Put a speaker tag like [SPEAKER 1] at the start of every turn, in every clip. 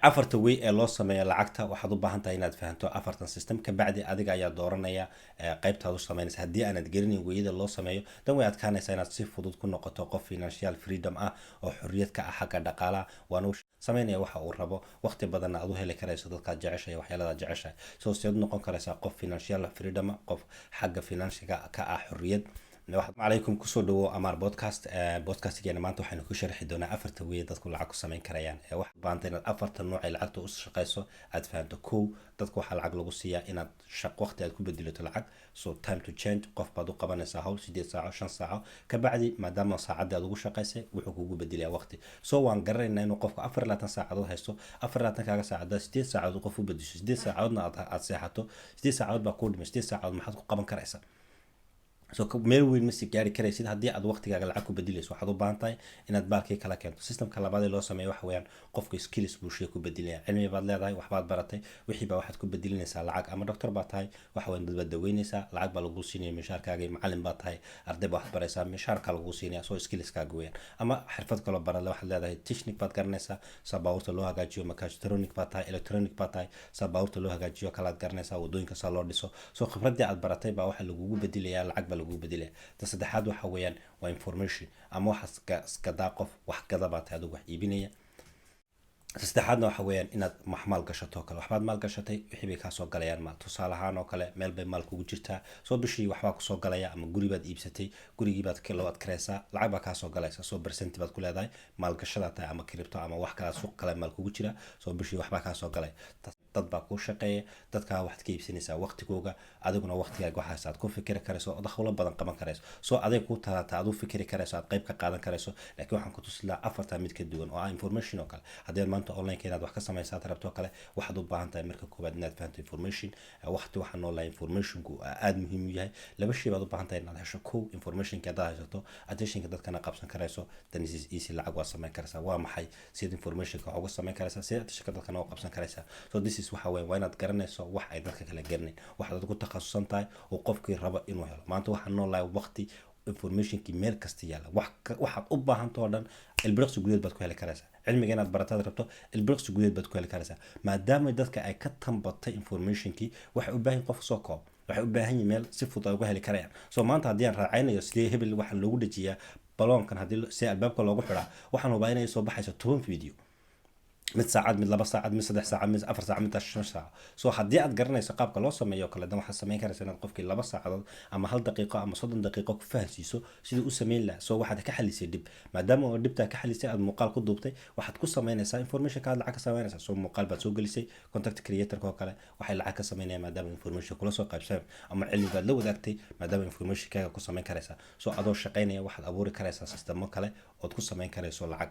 [SPEAKER 1] afarta way ee loo sameeyo lacagta waxaad u baahan tahay inaad fahanto afartan system ka bacdi adiga ayaa dooranaya qaybtaad u sameynaysa haddii aanad gelinin wayada loo sameeyo dan way adkaanaysaa inaad si fudud ku noqoto qof financial freedom ah oo xorriyad ka ah xagga dhaqaalaha waana sameynaya waxa uu rabo waqti badan aad u heli karayso dadkaad jeceshahay waxyaalaha jeceshahay soo seed noqon karaysaa qof financial freedom qof xagga financial ka ah xorriyad عليكم كسر دو أمر بودكاست بودكاست يعني ما أنتوا حنكون شرح دونا أفرت ويا تدخل العقل سمين كريان واحد بانتين أفرت النوع العقل وش شقيسه أدفعته كو تدخل على العقل وصية إن شق وقت تكون بديله العقل so time to change قف بعضو قبل ساعة سيدي ساعة 5 ساعة كبعد ما دام ساعة ده لو شقيسه وحقوقه بديله وقتي so وان قررنا إنه قف أفر لا تنساعة ده هيستو أفر لا تنكاغ ساعة ده سيدي ساعة وقفوا بديش سيدي ساعة أتساعته سيدي ساعة بقول مش سيدي ساعة ما حد قبل كرئيسه soo meel weyn ma sii gaari karaysid haddii aad waqtigaaga lacag ku bedelayso waxaad u baahan tahay inaad baalkii kala keento systemka labaad ee loo sameeyo waxa weeyaan qofka skills buu shay ku bedelaya cilmi baad leedahay waxbaad baratay wixii baa waxaad ku bedelinaysaa lacag ama doctor baad tahay waxa weyn dad daweynaysaa lacag baa lagu siinaya mishaarkaaga macallin baad tahay arday baad baraysaa mishaarka lagu siinaya soo skillskaaga weeyaan ama xirfad kale barada waxaad leedahay technique baad garanaysaa sabaawta loo hagaajiyo mechatronic baad tahay electronic baad tahay sabaawta loo hagaajiyo kalaad garanaysaa wadooyinka saa loo dhiso soo khibradii aad baratay baa waxa lagugu bedelayaa lacag lagu bedela saddexaad waxa weeyaan waa information ama waxa iska daaqof wax gadabaad adigu wax iibinaya saddexaadna waxa weeyaan inaad maal gashato kale waxbaad maal gashatay wixii bay ka soo galayaan maal tusaale ahaan oo kale meel bay maal kugu jirtaa soo bishii waxbaa ku soo galaya ama guri baad iibsatay gurigii baad kala adkareysaa lacag baa ka soo galaysa soo percent baad ku leedahay maal gashada tahay ama crypto ama wax kala suuq kale maal kugu jira soo bishii waxbaa ka soo galay dad baa ku shaqeeya dadka waxaad ka iibsanaysaa waqtigooga adiguna waqtigaaga waxaas aad ku fikiri karayso oo dakhlo badan qaban karayso soo adeeg ku talaata aad u fikiri karayso aad qayb ka qaadan karayso laakiin waxaan ku tusilaa afarta mid ka duwan oo information oo kale haddii maanta online inaad wax ka samaysaa rabto kale waxaad u baahan tahay marka koobaad inaad fahanto information waqti waxaan noo lahayn informationku aad muhiim u yahay laba shay baad u baahan tahay inaad hesho ko informationka aad haysato attentionka dadkana qabsan karayso then is easy lacag waa samayn karaysaa waa maxay sida informationka uga samayn karaysaa sida attentionka dadkana uga qabsan karaysaa so this is waxa weyn waa inaad garanayso wax ay dadka kala garanay waxaad ku takhasusan tahay oo qofkii raba inuu helo maanta waxaan noo lahayn waqti informationki meel kasta yaala waxaad u baahan tahay dhan ilbiriqsi gudeed baad ku heli karaysaa cilmiga inaad barataad rabto ilbiriqsi gudeed baad ku heli karaysaa maadaama dadka ay ka tambatay informationki waxay u baahan qof soo koob waxay u baahan yihiin meel si fudud uga heli karayaan soo maanta haddii aan raacaynayo sidee hebel waxaan loogu dhajiyaa baloonkan haddii si albaabka loogu xiraa waxaan hubaa inay soo baxayso 10 video mid saacad mid laba saacad mid saddex saacad mid afar saacad mid 5 saac soo haddii aad garanayso qaabka loo sameeyo kala dan waxaad sameyn karaysaa inaad qofkii 2 saacadood ama 1 daqiiqo ama 30 daqiiqo ku fahansiiso sidii u sameyn lahaa soo waxaad ka xalisay dib maadaama oo dibta ka xalisay aad muuqaal ku duubtay waxaad ku sameynaysaa information ka lacag ka sameynaysaa soo muuqaal baad soo gelisay contact creator ko kale waxay lacag ka sameynayaan maadaama information kula soo qaybsan ama cilmi baad la wadaagtay maadaama information kaaga ku sameyn karaysaa soo adoo shaqeynaya waxaad abuuri karaysaa sistemo kale oo ku sameyn karayso lacag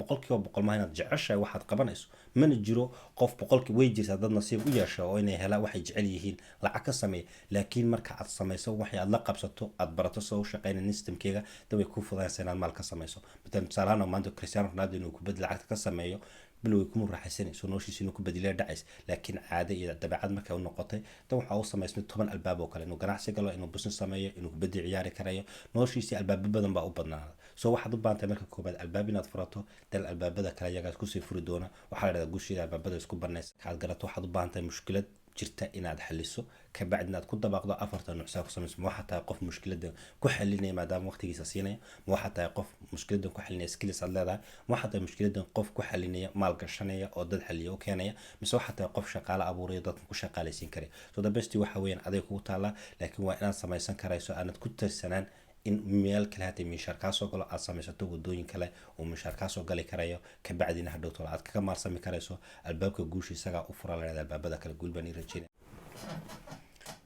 [SPEAKER 1] boqolkiiba boqol ma inaad jeceshahay waxaad qabanayso mana jiro qof boqolkii way jirtaa dad nasiib u yeesho oo inay helaan waxay jecel yihiin lacag ka sameey laakiin marka aad samayso waxay aad la qabsato aad barato soo shaqeynay systemkeega way ku fududaanaysaa inaad maal ka samayso midna salaano maanta Cristiano Ronaldo inuu ku bedel lacag ka sameeyo biloway kuma raaxaysanayso noloshiisa inuu ku bedelo dhacays laakiin caado iyo dabeecad markay u noqotay tan waxa uu sameysmay 10 albaab oo kale inuu ganacsi galo inuu business sameeyo inuu bedel ciyaari karayo noloshiisa albaab badan baa u badnaa soo waxaad u baahan marka koobaad albaab inaad furato dal albaabada kale iyaga ku sii furi doona waxa la yiraahdaa guushida albaabada isku banaysa kaad garato waxaad u baahan tahay mushkilad jirta inaad xaliso ka bacdina aad ku dabaqdo afarta nooc saa ku samayso ma waxa tahay qof mushkilada ku xalinaya maadaama waqtigiisa siinaya ma waxa tahay qof mushkilada ku xalinaya skills aad leedahay ma waxa tahay mushkilada qof ku xalinaya maal gashanaya oo dad xaliyo keenaya mise waxa tahay qof shaqaale abuuraya dadka ku shaqaalaysiin kare so the best waxa weeyaan adeeg ku taala laakiin waa inaad samaysan karayso aanad ku tirsanaan in meel kale haday mishaar ka soo galo aad samaysato wadooyin kale oo mishaar ka soo gali karayo ka bacdina hadhowto aad ka maarsami karayso albaabka guushi isaga u fura leedahay albaabada kale gulbani rajeen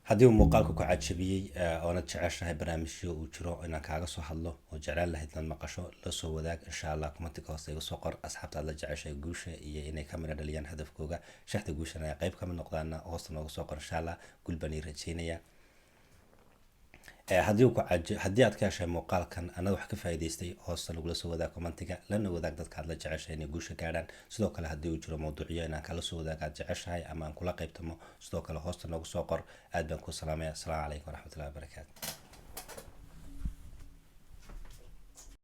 [SPEAKER 1] haddii uu muuqaalku ku cajabiyay oo aad jeceshahay barnaamijyo uu jiro inaan kaaga soo hadlo oo jecel lahayd inaad maqasho la soo wadaag insha Allah commentka hoose iga soo qor asxaabta aad la jeceshahay guusha iyo inay kamera dhaliyaan hadafkooga shaxda guushana ay qayb ka mid noqdaan hoosta nooga soo qor insha Allah gulbani rajeynaya haddii aad ka heshay muuqaalkan anad wax ka faa'iideystay hoosta lagula soo wadaag commentiga lana wadaag dadka aad la jeceshahay inay guusha gaadhaan sidoo kale haddii uu jiro mowduucyo inaan kala soo wadaag aad jeceshahay ama aan kula qaybtamo sidoo kale hoosta noogu soo qor aad baan ku salaamaya assalaamu calaykum waraxmatullahi wabarakaatu